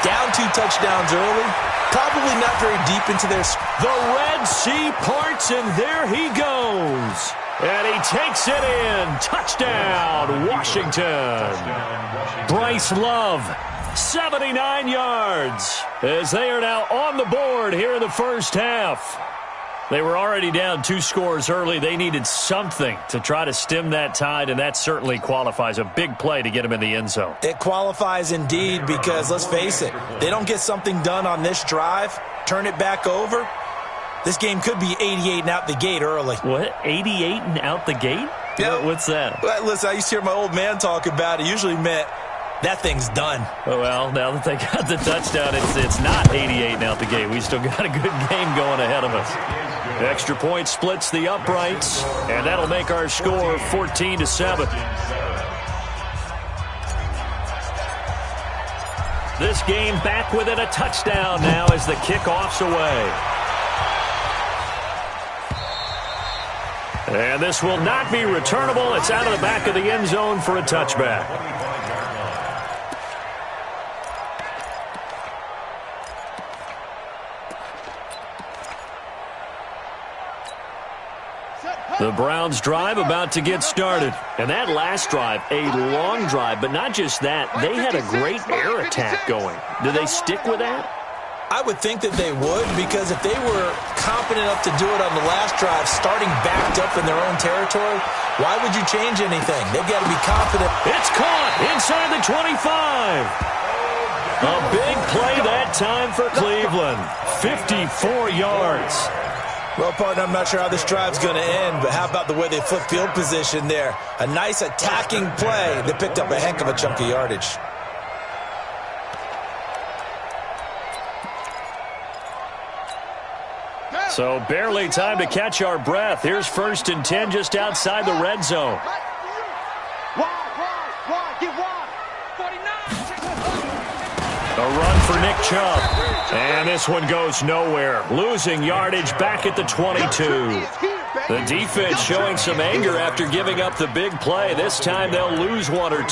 Down 2 touchdowns early. Probably not very deep into their... The Red Sea parts, and there he goes. And he takes it in. Touchdown, Washington. Bryce Love, 79 yards, as they are now on the board here in the first half. They were already down 2 scores early. They needed something to try to stem that tide, and that certainly qualifies. A big play to get them in the end zone. It qualifies indeed because, let's face it, they don't get something done on this drive, turn it back over, this game could be 88 and out the gate early. What? 88 and out the gate? Yeah. What's that? Well, listen, I used to hear my old man talk about it. Usually meant that thing's done. Oh, well, now that they got the touchdown, it's not 88 and out the gate. We still got a good game going ahead of us. Extra point splits the uprights, and that'll make our score 14-7. This game back within a touchdown now as the kickoff's away. And this will not be returnable. It's out of the back of the end zone for a touchback. The Browns drive about to get started. And that last drive, a long drive, but not just that, they had a great air attack going. Do they stick with that? I would think that they would, because if they were confident enough to do it on the last drive, starting backed up in their own territory, why would you change anything? They've got to be confident. It's caught inside the 25. A big play that time for Cleveland. 54 yards. Well, partner, I'm not sure how this drive's going to end, but how about the way they flip field position there? A nice attacking play. They picked up a heck of a chunk of yardage. So barely time to catch our breath. Here's 1st and 10 just outside the red zone. A run for Nick Chubb. And this one goes nowhere. Losing yardage back at the 22. The defense showing some anger after giving up the big play. This time they'll lose 1 or 2. At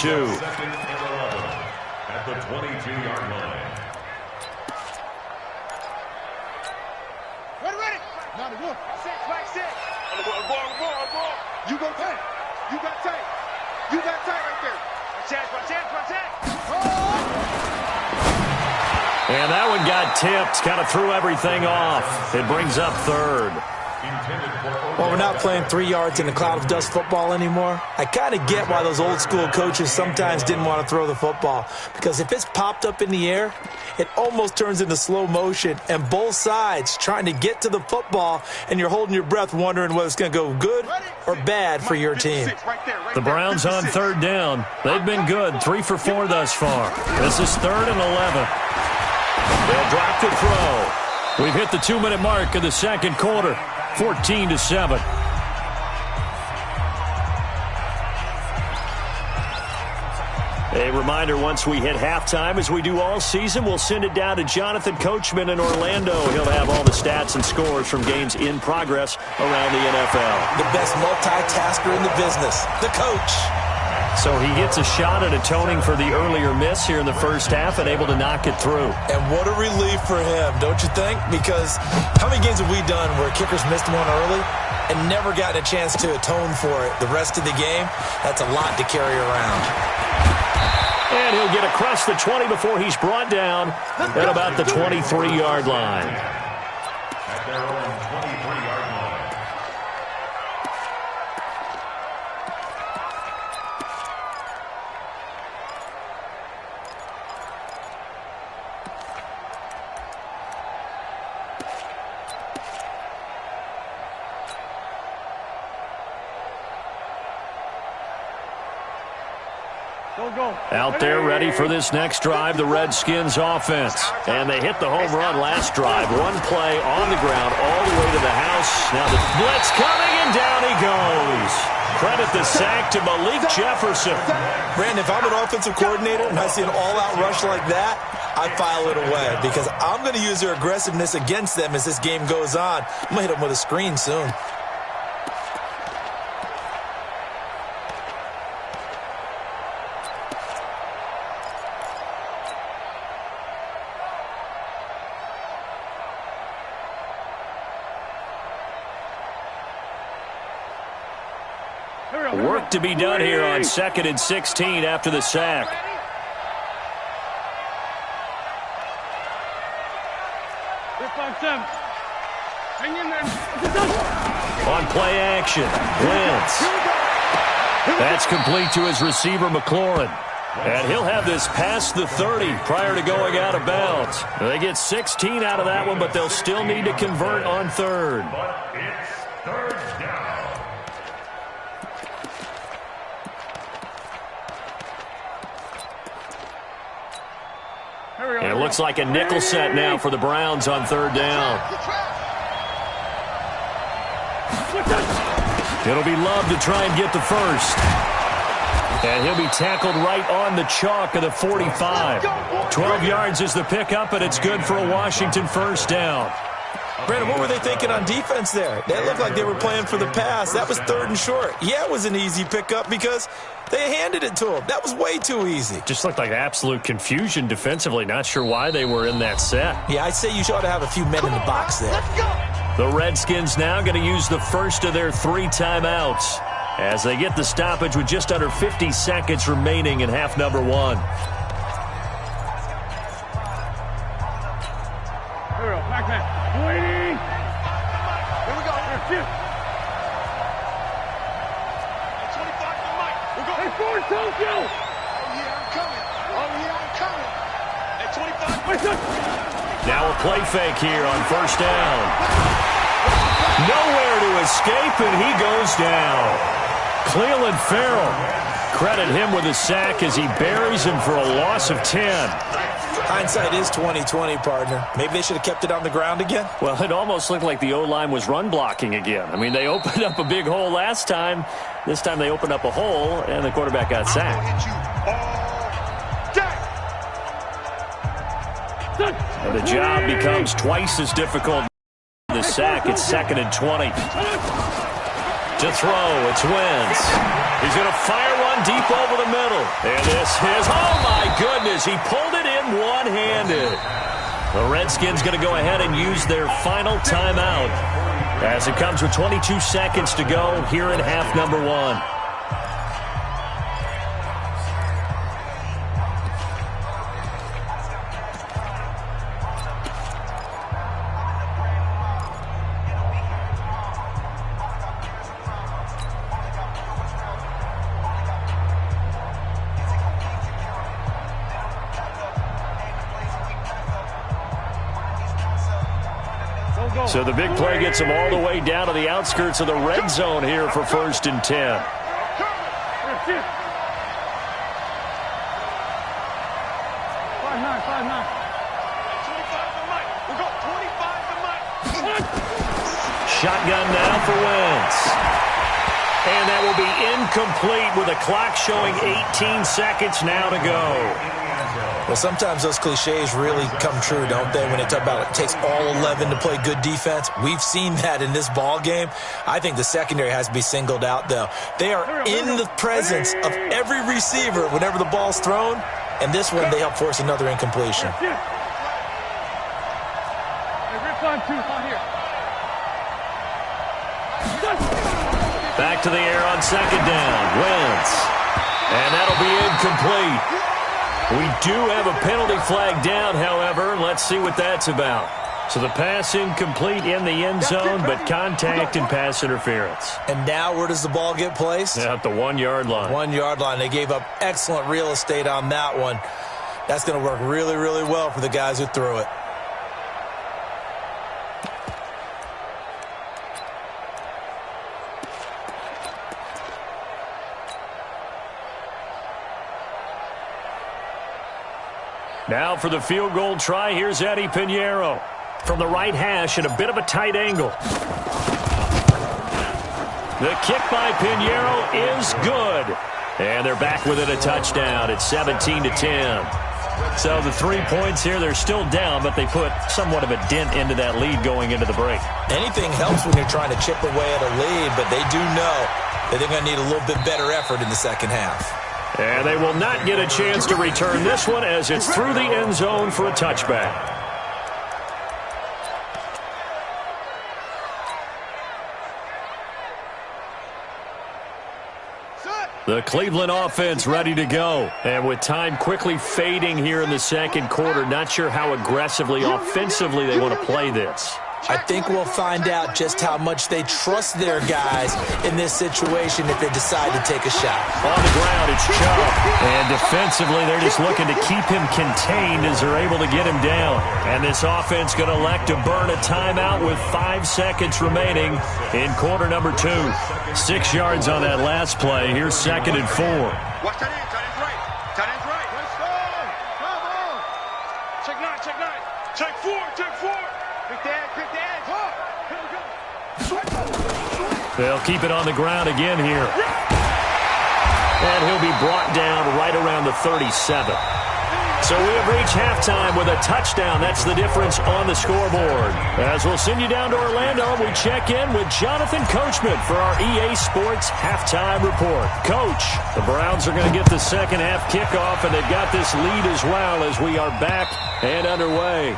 the 22-yard line. You go tight. You got tight. You got tight right there. And that one got tipped. Kind of threw everything off. It brings up 3rd. Well, we're not playing 3 yards in a cloud of dust football anymore. I kind of get why those old school coaches sometimes didn't want to throw the football. Because if it's popped up in the air, it almost turns into slow motion. And both sides trying to get to the football, and you're holding your breath wondering whether it's going to go good or bad for your team. The Browns on 3rd down. They've been good. 3 for 4 thus far. This is 3rd and 11. They'll drop the throw. We've hit the 2-minute mark of the second quarter. 14-7. A reminder, once we hit halftime, as we do all season, we'll send it down to Jonathan Coachman in Orlando. He'll have all the stats and scores from games in progress around the NFL. The best multitasker in the business, the coach. So he gets a shot at atoning for the earlier miss here in the first half and able to knock it through. And what a relief for him, don't you think? Because how many games have we done where kickers missed one early and never gotten a chance to atone for it the rest of the game? That's a lot to carry around. And he'll get across the 20 before he's brought down at about the 23-yard line. At their own 23-yard line. Out there ready for this next drive, the Redskins offense. And they hit the home run last drive. One play on the ground all the way to the house. Now the blitz coming, and down he goes. Credit the sack to Malik Jefferson. Brandon, if I'm an offensive coordinator and I see an all-out rush like that, I file it away because I'm going to use their aggressiveness against them as this game goes on. I'm going to hit them with a screen soon. Work to be done here on 2nd and 16 after the sack. On play action, Wentz. That's complete to his receiver, McLaurin. And he'll have this past the 30 prior to going out of bounds. They get 16 out of that one, but they'll still need to convert on 3rd. It's 3rd down. And it looks like a nickel set now for the Browns on 3rd down. It'll be Love to try and get the first. And he'll be tackled right on the chalk of the 45. 12 yards is the pickup, and it's good for a Washington first down. Brandon, what were they thinking on defense there? That looked like they were playing for the pass. That was 3rd and short. Yeah, it was an easy pickup because they handed it to him. That was way too easy. Just looked like absolute confusion defensively. Not sure why they were in that set. Yeah, I'd say you ought to have a few men in the box there. The Redskins now going to use the first of their 3 timeouts as they get the stoppage with just under 50 seconds remaining in half number 1. Waiting. Here we go. Here. 25 to Mike. We'll go. Hey, Ford, Tokyo. Oh, yeah, I'm coming. Oh, yeah, I'm coming. Hey, 25. Now a play fake here on 1st down. Nowhere to escape, and he goes down. Cleveland Farrell. Credit him with a sack as he buries him for a loss of 10. Hindsight is 20/20, partner. Maybe they should have kept it on the ground again. Well, it almost looked like the O-line was run blocking again. I mean, they opened up a big hole last time. This time they opened up a hole, and the quarterback got sacked. And the job becomes twice as difficult. The sack, it's 2nd and 20. To throw, it's Wentz. He's going to fire one deep over the middle. And this is, oh my goodness, he pulled it in one-handed. The Redskins going to go ahead and use their final timeout as it comes with 22 seconds to go here in half number 1. So the big play gets him all the way down to the outskirts of the red zone here for 1st and 10. Shotgun now for Wentz. And that will be incomplete with a clock showing 18 seconds now to go. Well, sometimes those cliches really come true, don't they? When they talk about it takes all 11 to play good defense. We've seen that in this ball game. I think the secondary has to be singled out, though. They are in the presence of every receiver whenever the ball's thrown. And this one, they help force another incompletion. Back to the air on 2nd down. Wentz. And that'll be incomplete. We do have a penalty flag down, however. Let's see what that's about. So the pass incomplete in the end zone, but contact and pass interference. And now where does the ball get placed? At the 1-yard line. 1-yard line. They gave up excellent real estate on that one. That's going to work really, really well for the guys who threw it. Now for the field goal try, here's Eddie Pinheiro. From the right hash at a bit of a tight angle. The kick by Pinheiro is good. And they're back within a touchdown. It's 17-10. So the 3 points here, they're still down, but they put somewhat of a dent into that lead going into the break. Anything helps when you're trying to chip away at a lead, but they do know that they're going to need a little bit better effort in the second half. And they will not get a chance to return this one as it's through the end zone for a touchback. The Cleveland offense ready to go. And with time quickly fading here in the second quarter, not sure how aggressively, offensively they want to play this. I think we'll find out just how much they trust their guys in this situation if they decide to take a shot. On the ground, it's Chubb. And defensively, they're just looking to keep him contained as they're able to get him down. And this offense going to elect to burn a timeout with 5 seconds remaining in quarter number 2. 6 yards on that last play. Here's 2nd and 4. Watch that in. Tight end's right. Tight end's right. Let's go. Come on. Check 9. Check 9. Check 4. Check 4. Pick the edge. Pick the edge. Here we go. They'll keep it on the ground again here. And he'll be brought down right around the 37. So we have reached halftime with a touchdown. That's the difference on the scoreboard. As we'll send you down to Orlando, we check in with Jonathan Coachman for our EA Sports Halftime Report. Coach, the Browns are going to get the second half kickoff, and they've got this lead as well as we are back and underway.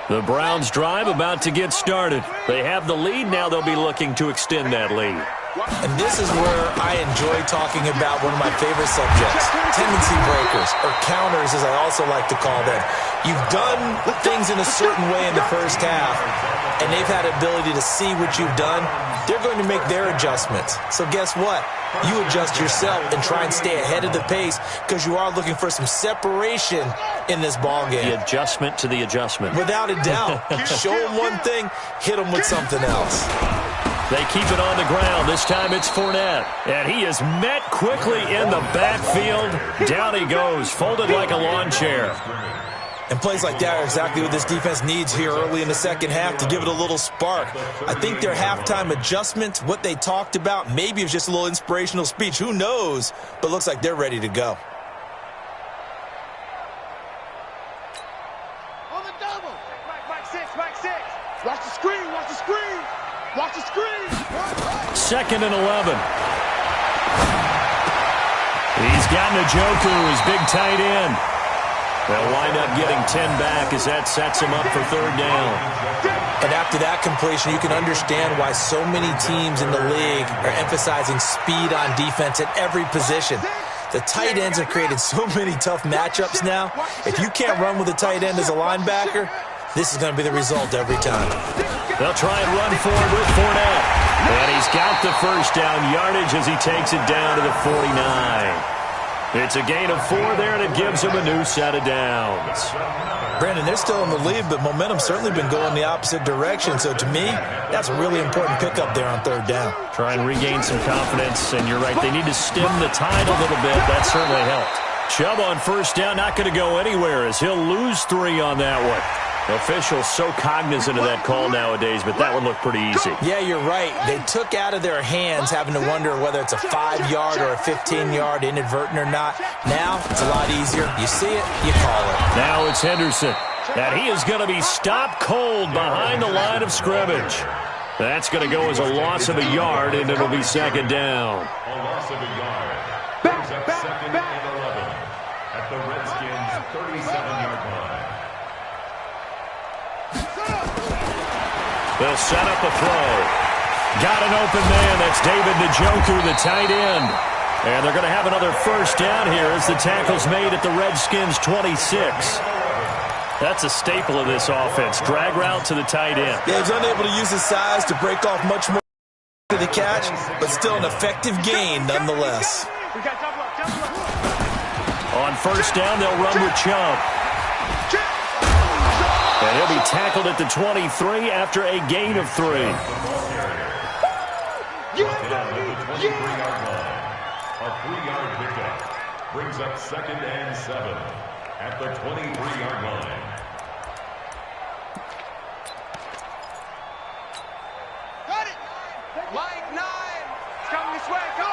The Browns drive about to get started. They have the lead. Now they'll be looking to extend that lead. And this is where I enjoy talking about one of my favorite subjects, tendency breakers, or counters as I also like to call them. You've done things in a certain way in the first half, and they've had the ability to see what you've done. They're going to make their adjustments. So guess what? You adjust yourself and try and stay ahead of the pace because you are looking for some separation in this ballgame. The adjustment to the adjustment. Without a doubt. Show them one thing, hit them with something else. They keep it on the ground. This time it's Fournette. And he is met quickly in the backfield. Down he goes, folded like a lawn chair. And plays like that are exactly what this defense needs here early in the second half to give it a little spark. I think their halftime adjustment, what they talked about, maybe it's just a little inspirational speech. Who knows? But looks like they're ready to go. On the double. Mike 6. Mike 6. Watch the screen. Watch the screen. Watch the screen. 2nd and 11. He's got Njoku, his big tight end. They'll wind up getting 10 back as that sets him up for 3rd down. And after that completion, you can understand why so many teams in the league are emphasizing speed on defense at every position. The tight ends have created so many tough matchups now. If you can't run with a tight end as a linebacker, this is going to be the result every time. They'll try and run forward with Fournette. And he's got the first down yardage as he takes it down to the 49. It's a gain of 4 there, and it gives him a new set of downs. Brandon, they're still in the lead, but momentum's certainly been going the opposite direction. So to me, that's a really important pickup there on 3rd down. Try and regain some confidence, and you're right, they need to stem the tide a little bit. That certainly helped. Chubb on 1st down, not going to go anywhere as he'll lose 3 on that one. Officials so cognizant of that call nowadays, but that would look pretty easy. Yeah, you're right. They took out of their hands having to wonder whether it's a 5-yard or a 15-yard inadvertent or not. Now, it's a lot easier. You see it, you call it. Now it's Henderson. And he is going to be stopped cold behind the line of scrimmage. That's going to go as a loss of a yard, and it'll be 2nd down. A loss of a yard. Brings up 2nd and 11 at the Redskins' 37-yard line. They'll set up a throw. Got an open man. That's David Njoku, the tight end. And they're going to have another 1st down here as the tackle's made at the Redskins' 26. That's a staple of this offense. Drag route to the tight end. Yeah, he's unable to use his size to break off much more to the catch, but still an effective gain nonetheless. On 1st down, they'll run with Chubb. And he'll be tackled at the 23 after a gain of 3. Down at the 23-yard line. A 3-yard pickup brings up 2nd and 7 at the 23-yard line. Got it. Line 9. It's coming this way. Go.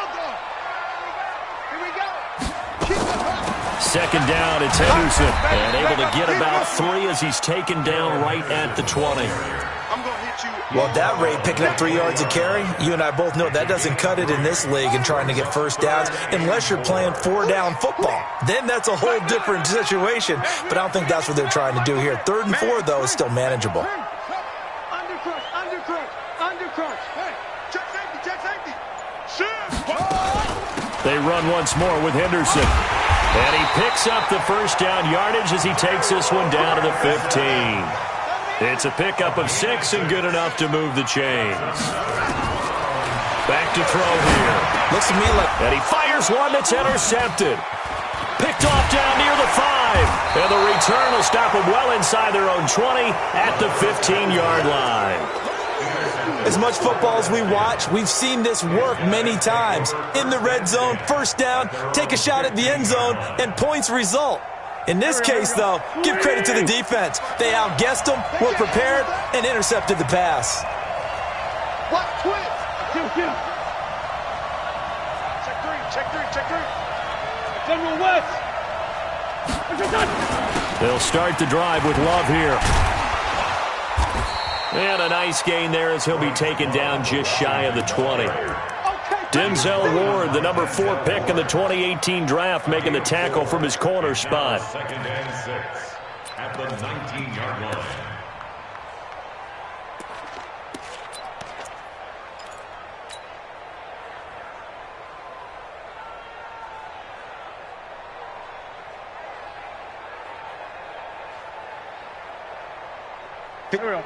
Here we go. second down, it's Henderson. And able to get about 3 as he's taken down right at the 20. Well, at that rate, picking up 3 yards a carry, you and I both know that doesn't cut it in this league and trying to get first downs unless you're playing 4-down football. Then that's a whole different situation, but I don't think that's what they're trying to do here. 3rd and 4, though, is still manageable. Undercrunch. Hey, check safety. They run once more with Henderson. And he picks up the first down yardage as he takes this one down to the 15. It's a pickup of 6 and good enough to move the chains. Back to throw here. Looks to me like... And he fires one that's intercepted. Picked off down near the 5. And the return will stop them well inside their own 20 at the 15-yard line. As much football as we watch, we've seen this work many times. In the red zone, first down, take a shot at the end zone, and points result. In this case, though, give credit to the defense. They outguessed them, were prepared, and intercepted the pass. What? Twist! Check three. General West! They'll start the drive with Love here. And a nice gain there as he'll be taken down just shy of the 20. Denzel Ward, the number 4 pick in the 2018 draft, making the tackle from his corner spot. 2nd and 6 at the 19-yard line.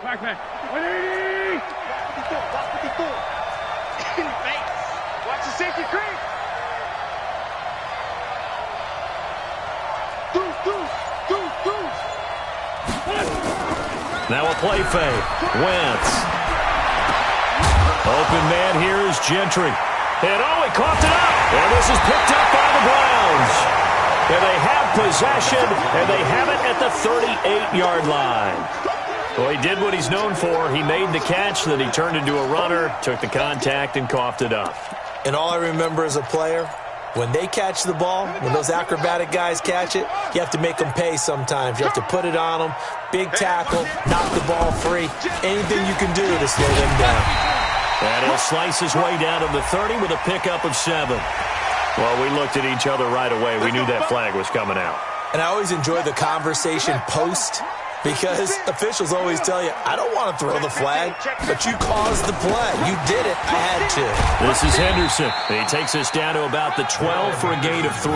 Backman. 180! Watch the safety creep. Deuce. Now a play fake. Wentz. Open man here is Gentry. And he coughed it up. And this is picked up by the Browns. And they have possession, and they have it at the 38-yard line. Well, he did what he's known for. He made the catch, then he turned into a runner, took the contact, and coughed it up. And all I remember as a player, when they catch the ball, when those acrobatic guys catch it, you have to make them pay sometimes. You have to put it on them, big tackle, knock the ball free. Anything you can do to slow them down. And he'll slice his way down to the 30 with a pickup of 7. Well, we looked at each other right away. We knew that flag was coming out. And I always enjoy the conversation post, because officials always tell you, I don't want to throw the flag, but you caused the play. You did it. I had to. This is Henderson. He takes us down to about the 12 for a gain of 3.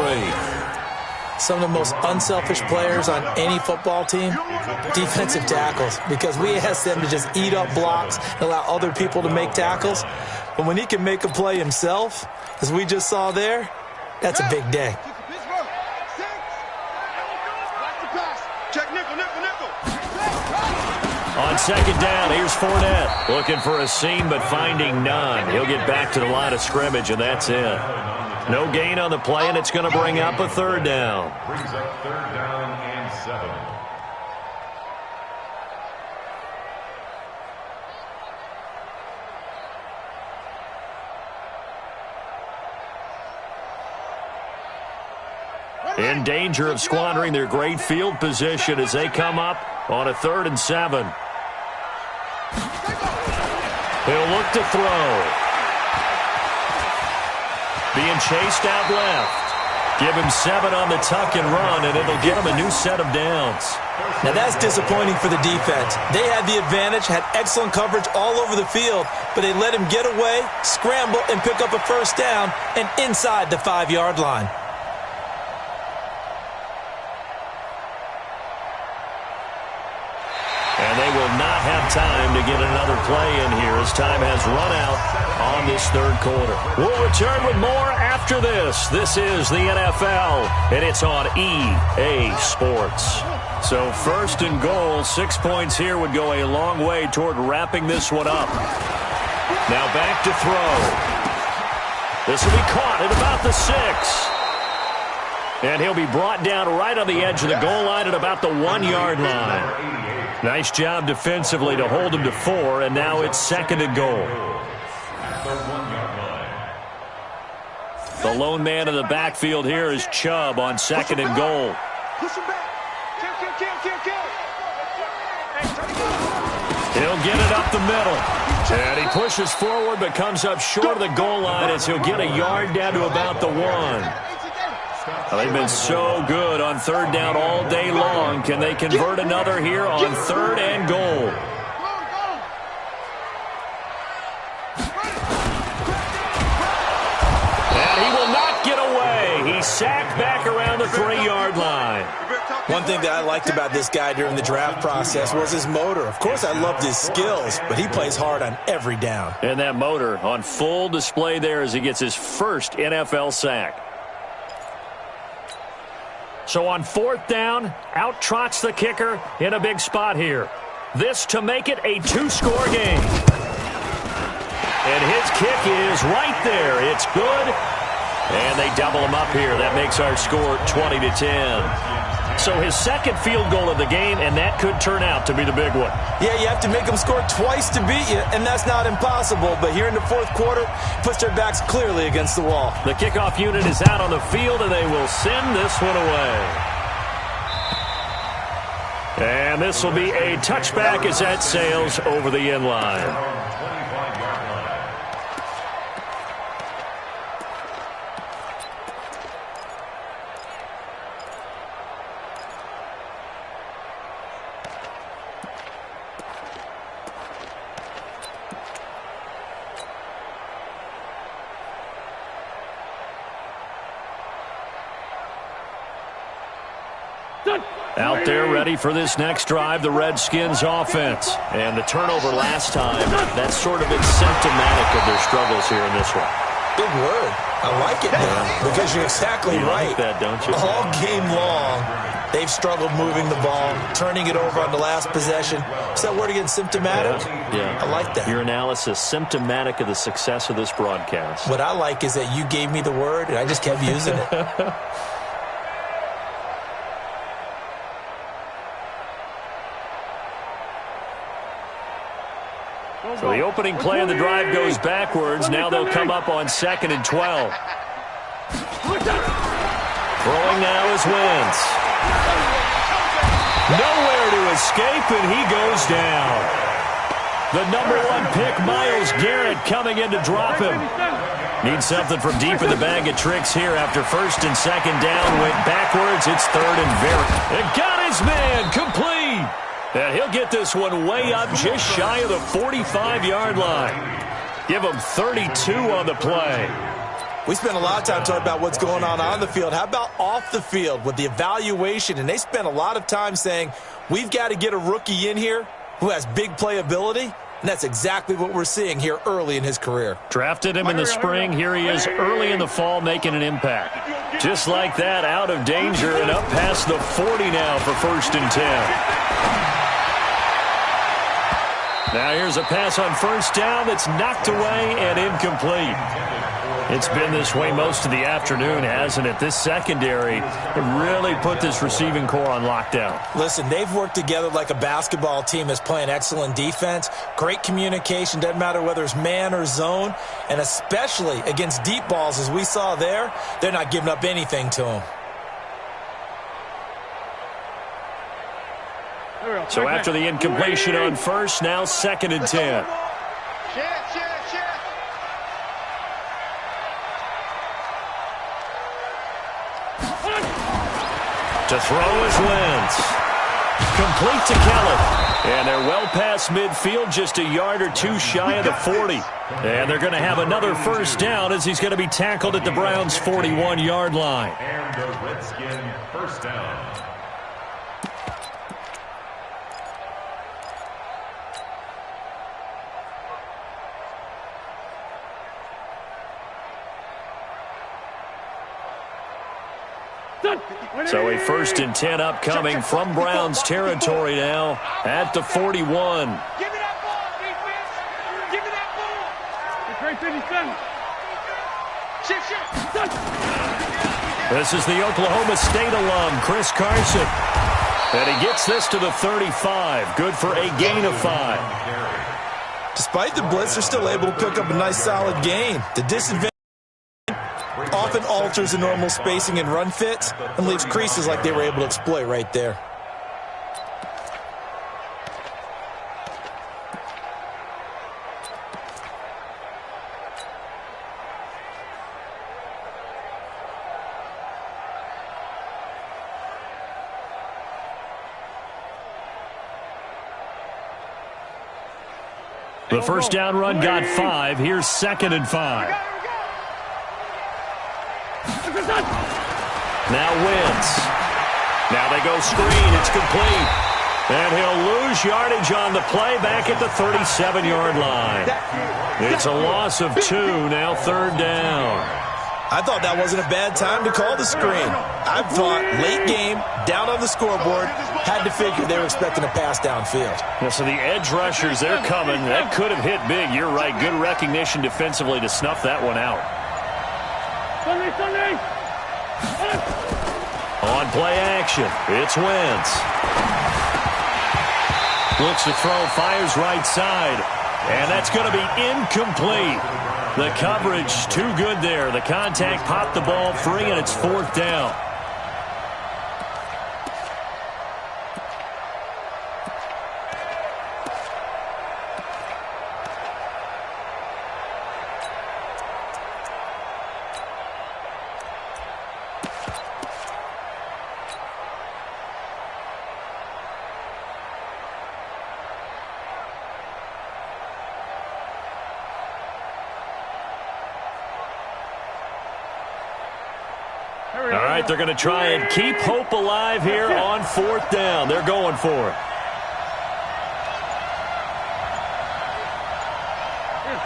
Some of the most unselfish players on any football team, defensive tackles, because we ask them to just eat up blocks and allow other people to make tackles. But when he can make a play himself, as we just saw there, that's a big day. On second down, here's Fournette. Looking for a seam, but finding none. He'll get back to the line of scrimmage, and that's it. No gain on the play, and it's going to bring up a 3rd down. Brings up 3rd down and 7. In danger of squandering their great field position as they come up on a 3rd and 7. He'll look to throw. Being chased out left. Give him 7 on the tuck and run, and it'll get him a new set of downs. Now that's disappointing for the defense. They had the advantage, had excellent coverage all over the field, but they let him get away, scramble, and pick up a first down, and inside the 5-yard line. And they will not have time to get another play in here as time has run out on this 3rd quarter. We'll return with more after this. This is the NFL, and it's on EA Sports. So 1st and goal, 6 points here would go a long way toward wrapping this one up. Now back to throw. This will be caught at about the 6. And he'll be brought down right on the edge of the goal line at about the 1-yard line. Nice job defensively to hold him to 4, and now it's 2nd and goal. The lone man in the backfield here is Chubb on 2nd and goal. Push him back. Kill. He'll get it up the middle. And he pushes forward but comes up short of the goal line as he'll get a yard down to about the 1. Well, they've been so good on 3rd down all day long. Can they convert another here on 3rd and goal? And he will not get away. He's sacked back around the 3-yard line. One thing that I liked about this guy during the draft process was his motor. Of course, I loved his skills, but he plays hard on every down. And that motor on full display there as he gets his first NFL sack. So on 4th down, out trots the kicker in a big spot here. This to make it a 2-score game. And his kick is right there. It's good. And they double him up here. That makes our score 20-10. So his 2nd field goal of the game, and that could turn out to be the big one. Yeah, you have to make them score twice to beat you, and that's not impossible. But here in the 4th quarter, puts their backs clearly against the wall. The kickoff unit is out on the field, and they will send this one away. And this will be a touchback as that sails over the end line. Out there ready for this next drive, the Redskins offense. And the turnover last time, that's sort of been symptomatic of their struggles here in this one. Big word. I like it now because you're exactly right. Like that, don't you? All game long, they've struggled moving the ball, turning it over on the last possession. Is that word again, symptomatic? Yeah. I like that. Your analysis, symptomatic of the success of this broadcast. What I like is that you gave me the word, and I just kept using it. So the opening play of the drive goes backwards. Now they'll come up on 2nd and 12. Throwing now is Wentz. Nowhere to escape, and he goes down. The #1 pick, Myles Garrett, coming in to drop him. Needs something from deep in the bag of tricks here after 1st and 2nd down. Went backwards. It's 3rd and very. And got his man complete. And he'll get this one way up just shy of the 45-yard line. Give him 32 on the play. We spent a lot of time talking about what's going on the field. How about off the field with the evaluation? And they spent a lot of time saying, we've got to get a rookie in here who has big playability. And that's exactly what we're seeing here early in his career. Drafted him in the spring. Here he is early in the fall making an impact. Just like that, out of danger and up past the 40 now for 1st and 10. Now here's a pass on 1st down that's knocked away and incomplete. It's been this way most of the afternoon, hasn't it? This secondary really put this receiving core on lockdown. Listen, they've worked together like a basketball team that's playing excellent defense. Great communication, doesn't matter whether it's man or zone. And especially against deep balls, as we saw there, they're not giving up anything to them. So after the incompletion on 1st, now 2nd and 10. To throw is Wentz. Complete to Kelly. And they're well past midfield, just a yard or two shy of the 40. And they're going to have another 1st down as he's going to be tackled at the Browns' 41-yard line. And the Redskin 1st down. So a 1st and 10 upcoming from Browns territory now at the 41. Give me that ball, defense. Give me that ball. It's right 57. Shift. This is the Oklahoma State alum, Chris Carson. And he gets this to the 35. Good for a gain of 5. Despite the blitz, they're still able to pick up a nice solid gain. The disadvantage offense often alters the normal spacing and run fits and leaves creases like they were able to exploit right there. The first down run got 5. Here's 2nd and 5. Now Wentz. Now they go screen. It's complete. And he'll lose yardage on the play back at the 37-yard line. It's a loss of 2. Now 3rd down. I thought that wasn't a bad time to call the screen. I thought late game, down on the scoreboard, had to figure they were expecting a pass downfield. Yeah, so the edge rushers, they're coming. That could have hit big. You're right. Good recognition defensively to snuff that one out. On play action, it's Wentz. Looks to throw, fires right side. And that's going to be incomplete. The coverage too good there. The contact popped the ball free, and it's 4th down. All right, they're going to try and keep hope alive here on 4th down. They're going for it.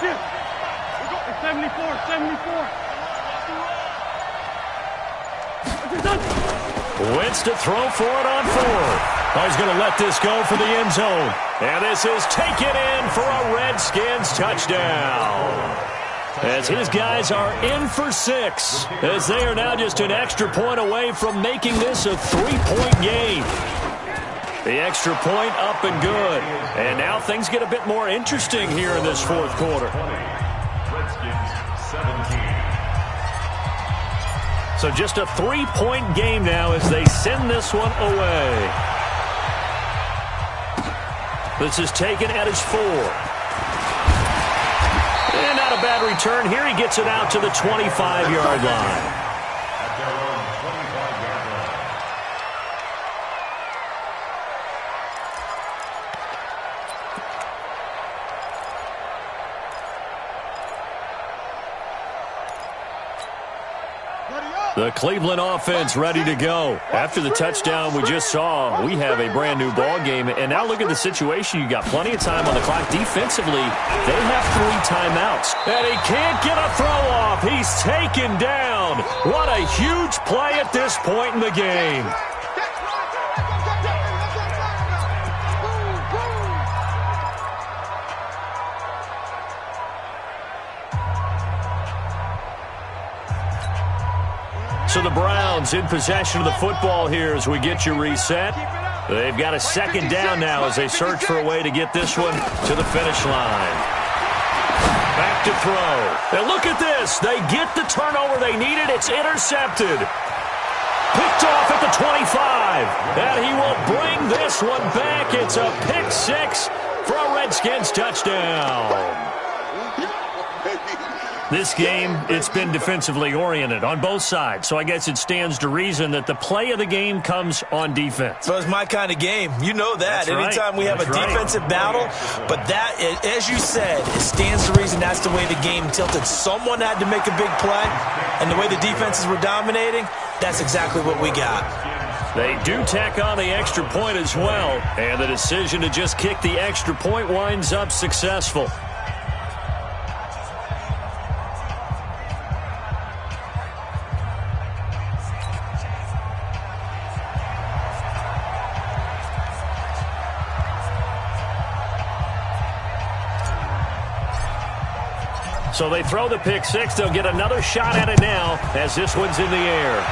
Here. 74. Wentz to throw for it on 4th. Oh, he's going to let this go for the end zone. And this is taken in for a Redskins touchdown. As his guys are in for 6, as they are now just an extra point away from making this a 3-point game. The extra point up and good. And now things get a bit more interesting here in this 4th quarter. Redskins 17. So just a 3-point game now as they send this one away. This is taken at his 4. And not a bad return here. He gets it out to the 25-yard line. At their own 25-yard line. The Cleveland offense ready to go. After the touchdown we just saw, we have a brand-new ball game. And now look at the situation. You got plenty of time on the clock. Defensively, they have 3 timeouts. And he can't get a throw off. He's taken down. What a huge play at this point in the game. So the Browns in possession of the football here as we get you reset. They've got a 2nd down now as they search for a way to get this one to the finish line. Back to throw. And look at this. They get the turnover they needed. It's intercepted. Picked off at the 25. And he will bring this one back. It's a pick 6 for a Redskins touchdown. This game, it's been defensively oriented on both sides, so I guess it stands to reason that the play of the game comes on defense. So it's my kind of game. You know that. Anytime we have a defensive battle, but that, as you said, it stands to reason that's the way the game tilted. Someone had to make a big play, and the way the defenses were dominating, that's exactly what we got. They do tack on the extra point as well, and the decision to just kick the extra point winds up successful. So they throw the pick 6. They'll get another shot at it now as this one's in the air.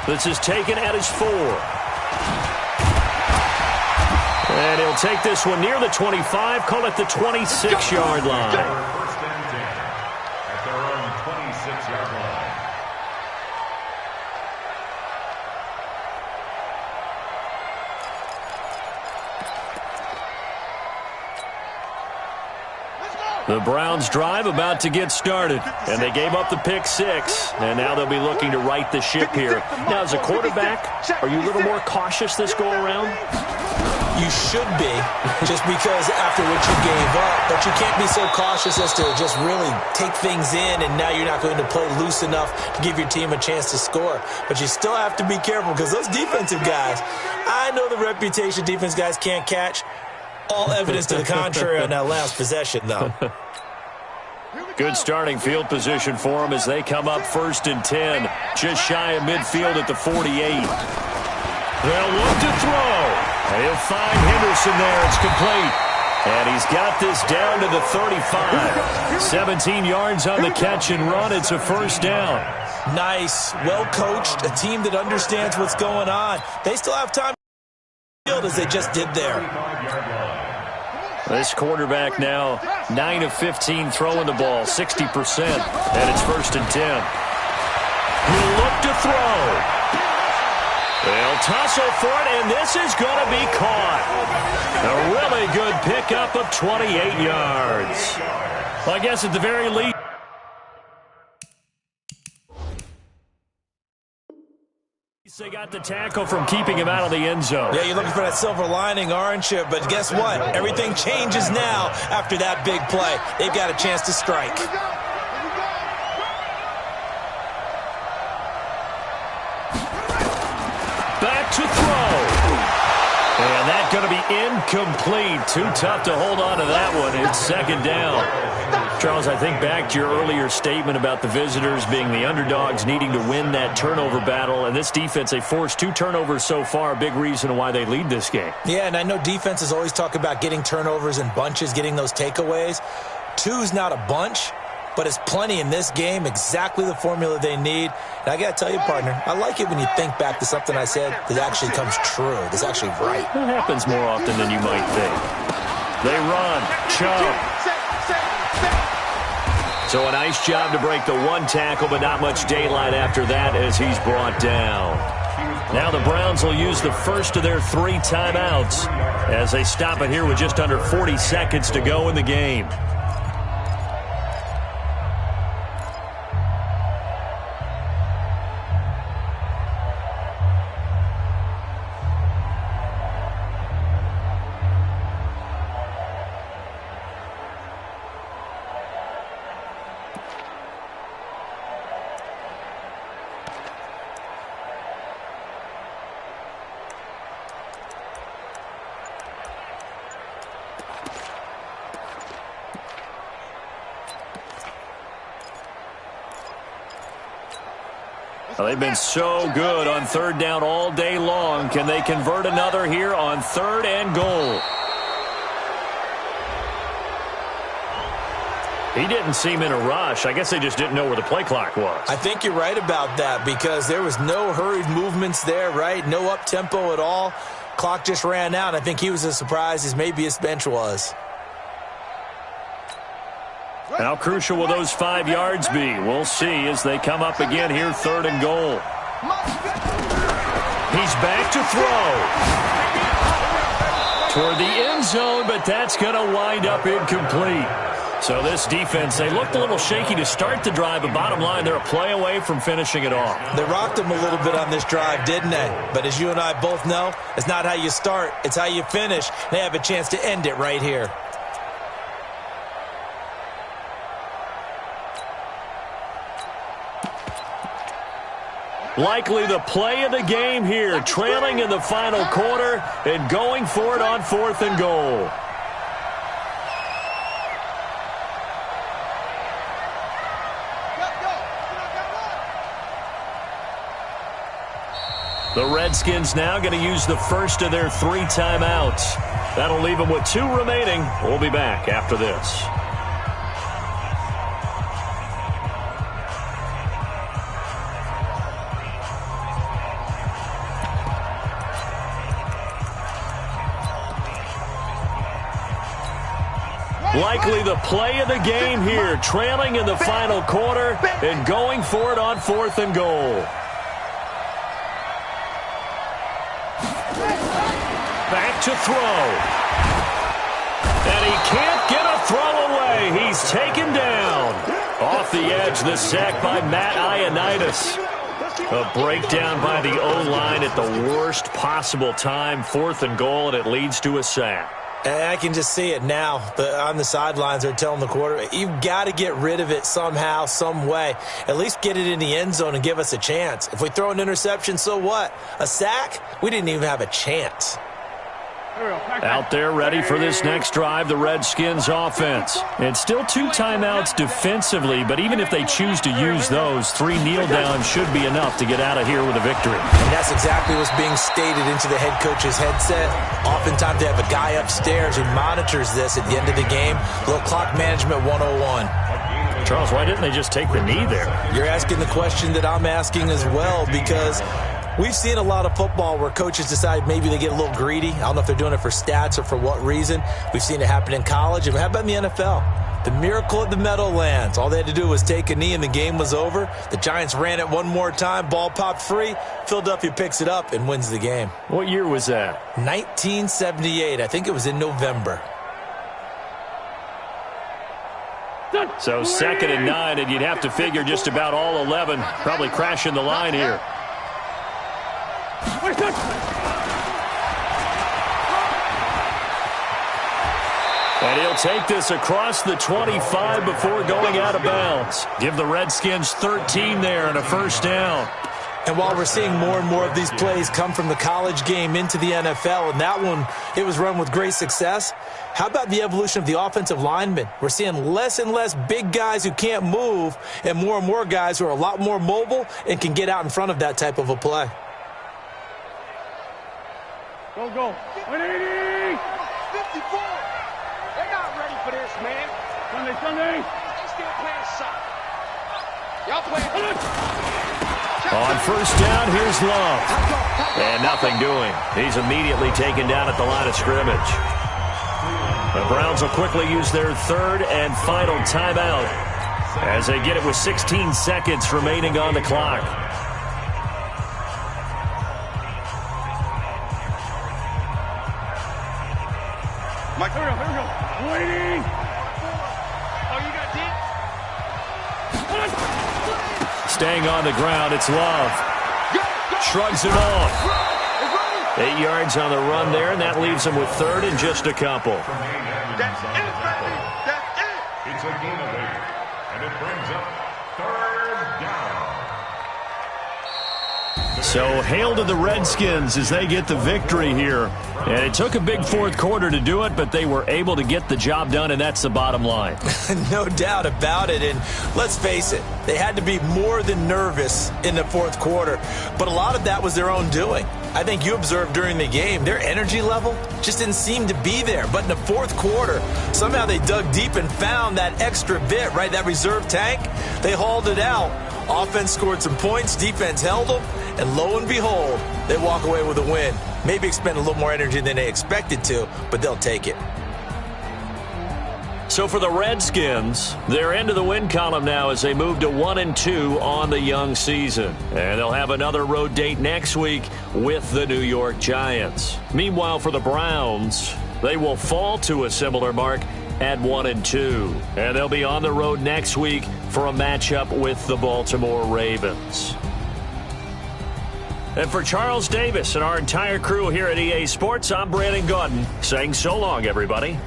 This is taken at his 4. And he'll take this one near the 25, call it the 26-yard line. First and 10 at their own The Browns drive about to get started, and they gave up the pick 6, and now they'll be looking to right the ship here. Now, as a quarterback, are you a little more cautious this go-around? You should be, just because after what you gave up, but you can't be so cautious as to just really take things in, and now you're not going to play loose enough to give your team a chance to score. But you still have to be careful, because those defensive guys, I know the reputation defense guys can't catch. All evidence to the contrary on that last possession, though. Good starting field position for them as they come up 1st and 10, just shy of midfield at the 48. They'll look to throw. And he'll find Henderson there. It's complete. And he's got this down to the 35. 17 yards on the catch and run. It's a 1st down. Nice. Well coached. A team that understands what's going on. They still have time to field as they just did there. This quarterback now 9 of 15 throwing the ball, 60%. And it's 1st and 10. He'll look to throw. They'll tussle for it, and this is going to be caught. A really good pickup of 28 yards. Well, I guess at the very least, they got the tackle from keeping him out of the end zone. Yeah, you're looking for that silver lining, aren't you? But guess what? Everything changes now after that big play. They've got a chance to strike. Back to throw. And that's going to be incomplete. Too tough to hold on to that one. It's 2nd down. Charles, I think back to your earlier statement about the visitors being the underdogs, needing to win that turnover battle. And this defense, they forced 2 turnovers so far, a big reason why they lead this game. Yeah, and I know defenses always talk about getting turnovers in bunches, getting those takeaways. 2's not a bunch, but it's plenty in this game, exactly the formula they need. And I got to tell you, partner, I like it when you think back to something I said that actually comes true, that's actually right. It happens more often than you might think. They run. Chubb. So a nice job to break the 1 tackle, but not much daylight after that as he's brought down. Now the Browns will use the first of their 3 timeouts as they stop it here with just under 40 seconds to go in the game. Well, they've been so good on 3rd down all day long. Can they convert another here on 3rd and goal? He didn't seem in a rush. I guess they just didn't know where the play clock was. I think you're right about that because there was no hurried movements there, right? No up-tempo at all. Clock just ran out. I think he was as surprised as maybe his bench was. How crucial will those 5 yards be? We'll see as they come up again here, 3rd and goal. He's back to throw. Toward the end zone, but that's going to wind up incomplete. So this defense, they looked a little shaky to start the drive, but bottom line, they're a play away from finishing it off. They rocked them a little bit on this drive, didn't they? But as you and I both know, it's not how you start, it's how you finish. They have a chance to end it right here. Likely the play of the game here, trailing in the final quarter and going for it on 4th and goal. The Redskins now going to use the first of their 3 timeouts. That'll leave them with 2 remaining. We'll be back after this. Likely the play of the game here, trailing in the final quarter and going for it on 4th and goal. Back to throw. And he can't get a throw away. He's taken down. Off the edge, the sack by Matt Ioannidis. A breakdown by the O-line at the worst possible time. 4th and goal, and it leads to a sack. And I can just see it now. On the sidelines, they're telling the quarterback, you've got to get rid of it somehow, some way. At least get it in the end zone and give us a chance. If we throw an interception, so what? A sack? We didn't even have a chance. Out there ready for this next drive, the Redskins offense. And still 2 timeouts defensively, but even if they choose to use those, 3 kneel downs should be enough to get out of here with a victory. And that's exactly what's being stated into the head coach's headset. Oftentimes they have a guy upstairs who monitors this at the end of the game. Little clock management 101. Charles, why didn't they just take the knee there? You're asking the question that I'm asking as well, because we've seen a lot of football where coaches decide maybe they get a little greedy. I don't know if they're doing it for stats or for what reason. We've seen it happen in college. And how about in the NFL? The miracle of the Meadowlands. All they had to do was take a knee and the game was over. The Giants ran it one more time. Ball popped free. Philadelphia picks it up and wins the game. What year was that? 1978. I think it was in November. So 2nd and 9, and you'd have to figure just about all 11 probably crashing the line here. And he'll take this across the 25 before going out of bounds. Give the Redskins 13 there and a 1st down. And while we're seeing more and more of these plays come from the college game into the NFL, and that one, it was run with great success, how about the evolution of the offensive linemen? We're seeing less and less big guys who can't move and more guys who are a lot more mobile and can get out in front of that type of a play. Go. 180. 54. They're not ready for this, man. Sunday. They still playing soccer. Y'all playing. On 1st down, here's Love. And nothing doing. He's immediately taken down at the line of scrimmage. The Browns will quickly use their 3rd and final timeout as they get it with 16 seconds remaining on the clock. Mike, here we go. Waiting. Oh, you got deep? Staying on the ground, it's Love. Shrugs it off. 8 yards on the run there, and that leaves him with 3rd and just a couple. That's it, baby. That's it. It's a gain of 8, and it brings up 3rd down. So hail to the Redskins as they get the victory here. And it took a big 4th quarter to do it, but they were able to get the job done, and that's the bottom line. No doubt about it. And let's face it, they had to be more than nervous in the 4th quarter. But a lot of that was their own doing. I think you observed during the game, their energy level just didn't seem to be there. But in the 4th quarter, somehow they dug deep and found that extra bit, right, that reserve tank. They hauled it out. Offense scored some points, defense held them, and lo and behold, they walk away with a win. Maybe expend a little more energy than they expected to, but they'll take it. So for the Redskins, they're into the win column now as they move to 1-2 on the young season. And they'll have another road date next week with the New York Giants. Meanwhile, for the Browns, they will fall to a similar mark at 1-2. And they'll be on the road next week for a matchup with the Baltimore Ravens. And for Charles Davis and our entire crew here at EA Sports, I'm Brandon Gaudin saying so long, everybody.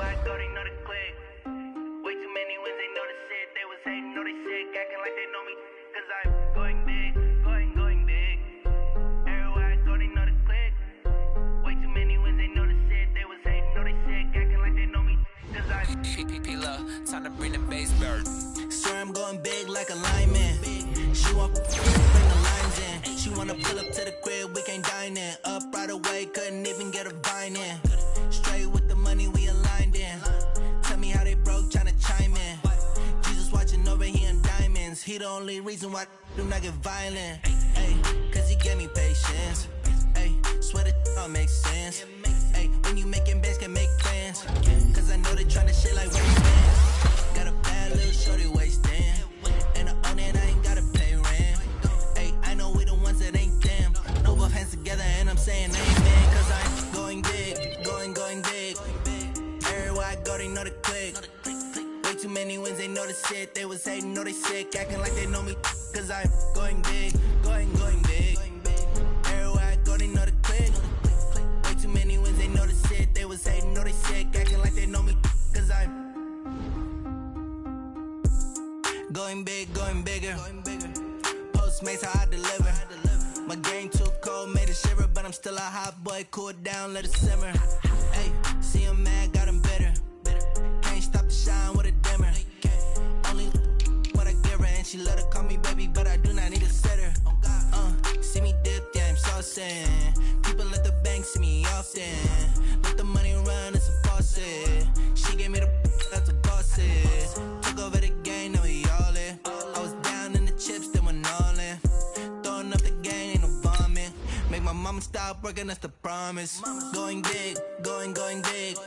Everywhere I go, they know the click. Way too many wins, they know the shit. They was hating, know they sick, acting like they know me. Cause I'm going big, going big. Everywhere I go, they know the click. Way too many wins, they know the shit. They was hating, know they sick, acting like they know me. Cause I'm PPP, time to bring the bass bird. Swear I'm going big like a lineman. She want bring the lines in. She wanna pull up to the crib, we can't dine in. Up right away, couldn't even get a vine in. Straight with the money we aligned in. Tell me how they broke, tryna chime in. Jesus watching over here in diamonds. He the only reason why do not get violent. Ay, cause he gave me patience. Ay, swear that all makes sense. Ay, when you making bands can make friends. Cause I know they tryna shit like waistbands. Got a bad little shorty wasting. And I own it, I ain't gotta pay rent. Ay, I know we the ones that ain't them. No both hands together and I'm saying amen. Cause I'm going big, going big. Everywhere I go, they know the click. Way too many wins, they know the shit. They was hating, know they sick, acting like they know me. Cause I'm going big, going big. Everywhere I go, they know the click. Way too many wins, they know the shit. They was hating, know they sick, acting like they know me. Cause I'm going big, going bigger. Postmates, how I deliver. My game too cold, made it shiver, but I'm still a hot boy. Cool it down, let it simmer. Hey, see him mad, got him bitter. Can't stop the shine with a dimmer. Only what I give her, and she let her call me baby, but I do not need a sitter. See me dip, yeah, I'm saucing. People at the bank see me often. Let the money run, it's a faucet. She gave me the that's a bosses. Took over the game, now we all in. I was down in the chips, then went all in. Throwing up the game, ain't no vomit. Make my mama stop working, that's the promise. Going big, going big.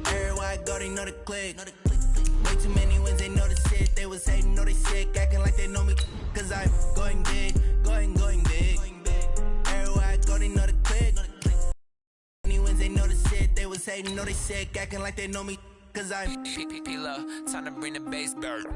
Everywhere I go, they know the click. Way too many wins, they know the shit. They was hating, know they sick, acting like they know me. Cause I'm going big, going big. Everywhere I go, they know the click. Many wins, they know the shit. They was hating, know they sick, acting like they know me. Cause I'm PPP, time to bring the bass bird.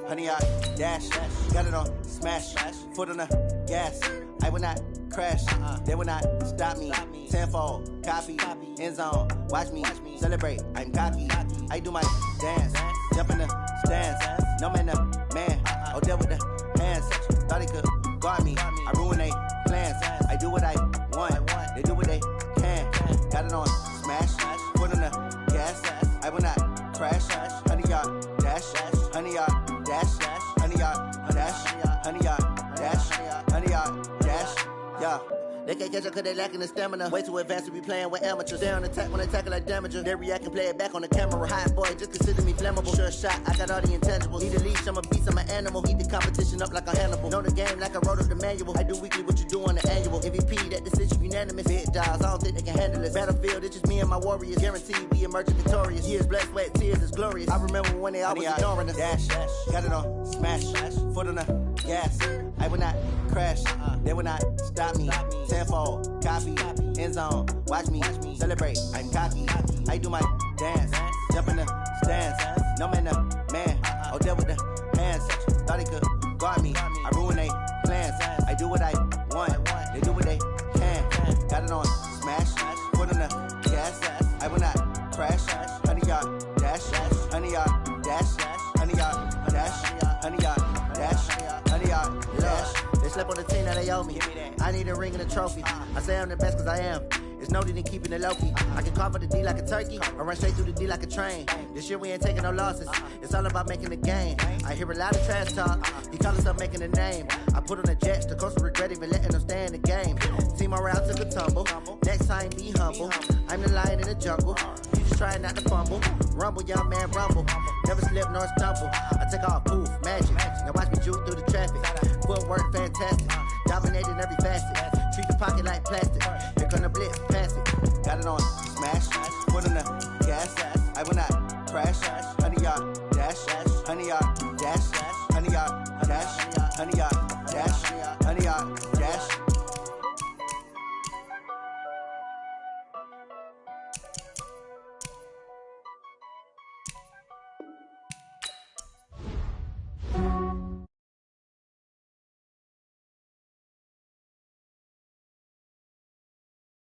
Honey, I dash, got it on smash, foot on the gas. I will not crash, they will not stop me. Tenfold, copy, end zone, watch me celebrate. I'm cocky, I do my dance, jump in the stands. No man, the man, oh there with the hands. Thought he could guard me, I ruin they plans. I do what I want, they do what they can. Got it on smash, foot on the gas. I will not crash, honey, y'all dash, honey, y'all dash, honey, y'all dash, honey, y'all dash, honey, y'all dash, yeah. They can't catch up cause they lacking the stamina. Way too advanced to be playing with amateurs. They on attack when they tackle like damager. They react and play it back on the camera. Hot boy, just consider me flammable. Sure shot, I got all the intangibles. Need a leash, I'm a beast, I'm an animal. Eat the competition up like a Hannibal. Know the game like I wrote up the manual. I do weekly what you do on the annual. MVP, that decision unanimous. Big dials, I don't think they can handle it. Battlefield, it's just me and my warriors. Guaranteed we emerging victorious. Years, blood, sweat, tears, it's glorious. I remember when they always ignoring us. Dash, got it on smash, foot on the gas. I will not crash, they will not stop me. Tenfold, copy, end zone, watch me celebrate. I'm cocky, I do my dance, jump in the stands. No man, the man, oh there with the hands. Thought he could guard me, I ruin they plans. I do what I want, they do what they can. Got it on smash, foot on the gas. I will not crash, honey, y'all dash, honey, y'all dash, honey, y'all dash, honey, y'all dash, honey, y'all dash. They slept on the team that they owe me. I need a ring and a trophy. I say I'm the best cause I am. It's no need in keeping it low-key. I can carve up the D like a turkey or run straight through the D like a train. This year we ain't taking no losses. It's all about making the game. I hear a lot of trash talk. He call himself making a name. I put on the jets. The coach will regret even letting them stay in the game. Team morale took a tumble. Next time be humble. I'm the lion in the jungle. You just trying not to fumble. Rumble, young man, rumble. Never slip nor stumble. I take off, poof, magic. Now watch me juke through the traffic. Footwork fantastic. Dominating every facet. Treat the pocket like plastic. Here come the blitz, pass it. Got it on smash. Foot on the gas. I will not crash. 100 yard